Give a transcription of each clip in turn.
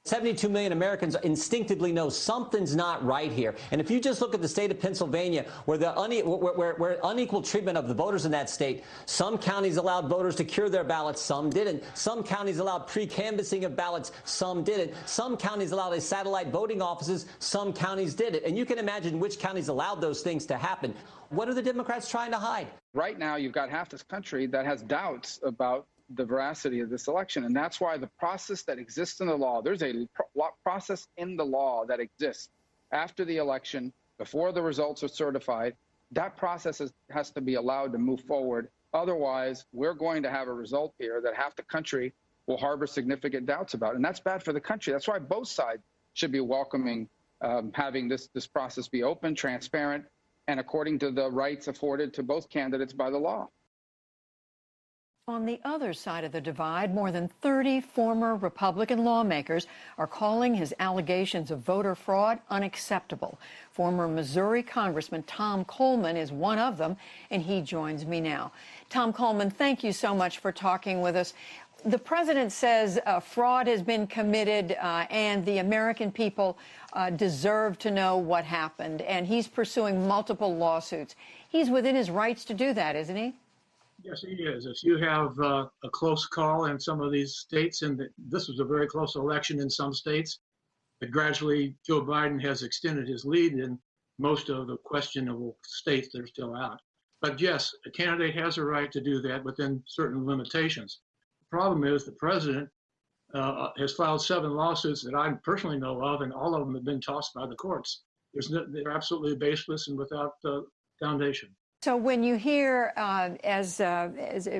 72 million Americans instinctively know something's not right here. And if you just look at the state of Pennsylvania, where where unequal treatment of the voters in that state, some counties allowed voters to cure their ballots, some didn't. Some counties allowed pre-canvassing of ballots, some didn't. Some counties allowed satellite voting offices, some counties did it. And you can imagine which counties allowed those things to happen. What are the Democrats trying to hide? Right now, you've got half this country that has doubts about the veracity of this election. And that's why the process that exists in the law, there's a process in the law that exists after the election, before the results are certified. That process has to be allowed to move forward. Otherwise, we're going to have a result here that half the country will harbor significant doubts about. And that's bad for the country. That's why both sides should be welcoming having this process be open, transparent, and according to the rights afforded to both candidates by the law. On the other side of the divide, more than 30 former Republican lawmakers are calling his allegations of voter fraud unacceptable. Former Missouri Congressman Tom Coleman is one of them, and he joins me now. Tom Coleman, thank you so much for talking with us. The president says fraud has been committed and the American people deserve to know what happened, and he's pursuing multiple lawsuits. He's within his rights to do that, isn't he? Yes, he is. If you have a close call in some of these states, and this was a very close election in some states, but gradually Joe Biden has extended his lead in most of the questionable states that are still out. But yes, a candidate has a right to do that within certain limitations. The problem is the president has filed 7 lawsuits that I personally know of, and all of them have been tossed by the courts. They're absolutely baseless and without foundation. So when you hear, as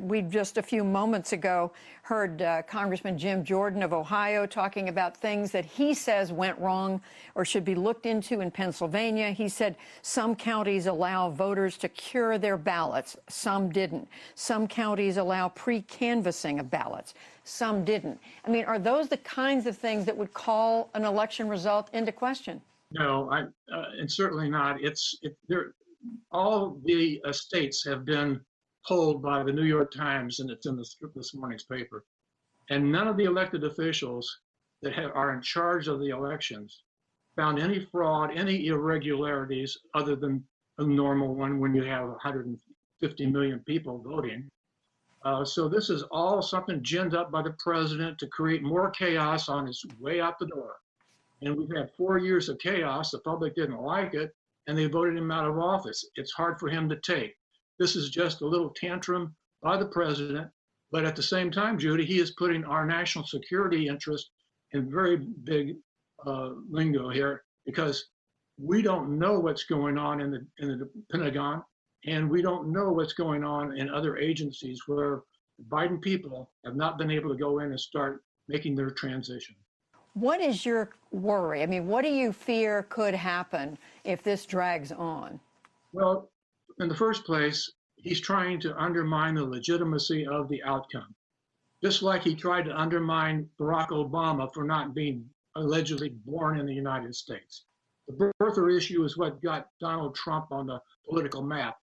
we just a few moments ago heard Congressman Jim Jordan of Ohio talking about things that he says went wrong or should be looked into in Pennsylvania, he said some counties allow voters to cure their ballots, some didn't. Some counties allow pre-canvassing of ballots, some didn't. I mean, are those the kinds of things that would call an election result into question? No, and certainly not. All the states have been polled by the New York Times, and it's in this morning's paper. And none of the elected officials that are in charge of the elections found any fraud, any irregularities other than a normal one when you have 150 million people voting. So this is all something ginned up by the president to create more chaos on his way out the door. And we've had 4 years of chaos. The public didn't like it, and they voted him out of office. It's hard for him to take. This is just a little tantrum by the president, but at the same time, Judy, he is putting our national security interest in very big lingo here, because we don't know what's going on in the Pentagon, and we don't know what's going on in other agencies where the Biden people have not been able to go in and start making their transition. What is your worry? I mean, what do you fear could happen if this drags on? Well, in the first place, he's trying to undermine the legitimacy of the outcome, just like he tried to undermine Barack Obama for not being allegedly born in the United States. The birther issue is what got Donald Trump on the political map,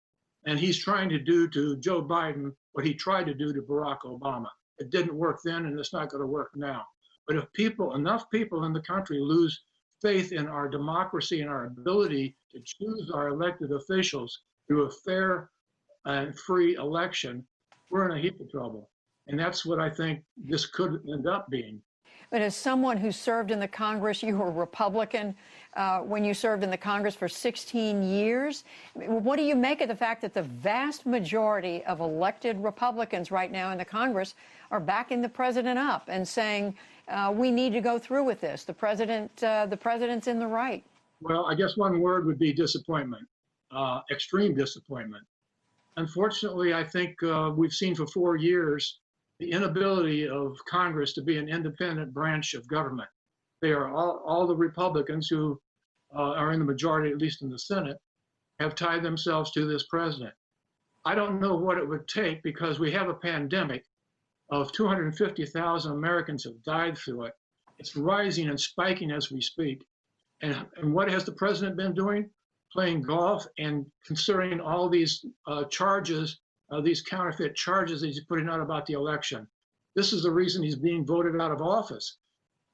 and he's trying to do to Joe Biden what he tried to do to Barack Obama. It didn't work then, and it's not going to work now. But if enough people in the country lose faith in our democracy and our ability to choose our elected officials through a fair and free election, we're in a heap of trouble. And that's what I think this could end up being. But as someone who served in the Congress, you were a Republican when you served in the Congress for 16 years. What do you make of the fact that the vast majority of elected Republicans right now in the Congress are backing the president up and saying, we need to go through with this. The president's in the right. Well, I guess one word would be disappointment, extreme disappointment. Unfortunately, I think we've seen for 4 years the inability of Congress to be an independent branch of government. They are all the Republicans who are in the majority, at least in the Senate, have tied themselves to this president. I don't know what it would take, because we have a pandemic of 250,000 Americans have died through it. It's rising and spiking as we speak. And what has the president been doing? Playing golf and considering all these charges, these counterfeit charges that he's putting out about the election. This is the reason he's being voted out of office.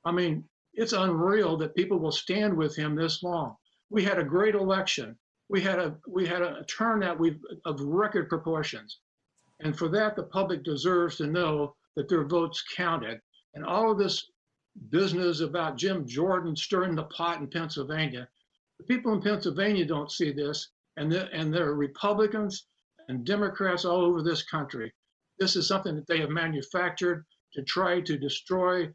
I mean, It's unreal that people will stand with him this long. We had a great election. We had a turnout of record proportions. And for that, the public deserves to know that their votes counted. And all of this business about Jim Jordan stirring the pot in Pennsylvania, the people in Pennsylvania don't see this, and there are Republicans and Democrats all over this country. This is something that they have manufactured to try to destroy,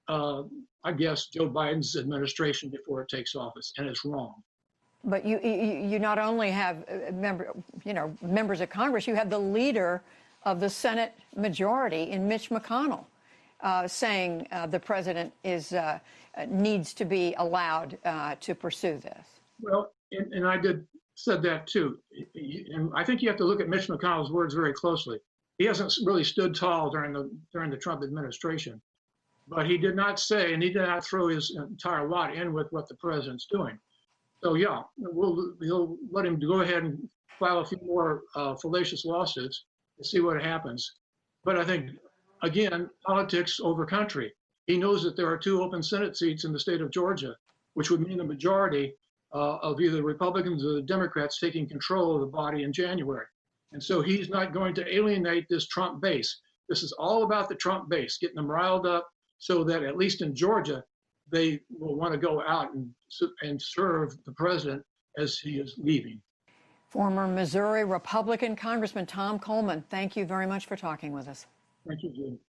I guess, Joe Biden's administration before it takes office, and it's wrong. But you not only have members of Congress, you have the leader of the Senate majority in Mitch McConnell saying the president needs to be allowed to pursue this. Well, and I said that too. And I think you have to look at Mitch McConnell's words very closely. He hasn't really stood tall during the Trump administration, but he did not say, and he did not throw his entire lot in with what the president's doing. So yeah, we'll let him go ahead and file a few more fallacious lawsuits and see what happens. But I think, again, politics over country. He knows that there are 2 open Senate seats in the state of Georgia, which would mean a majority of either the Republicans or the Democrats taking control of the body in January. And so he's not going to alienate this Trump base. This is all about the Trump base, getting them riled up so that at least in Georgia, they will want to go out and serve the president as he is leaving. Former Missouri Republican Congressman Tom Coleman, thank you very much for talking with us. Thank you, Jim.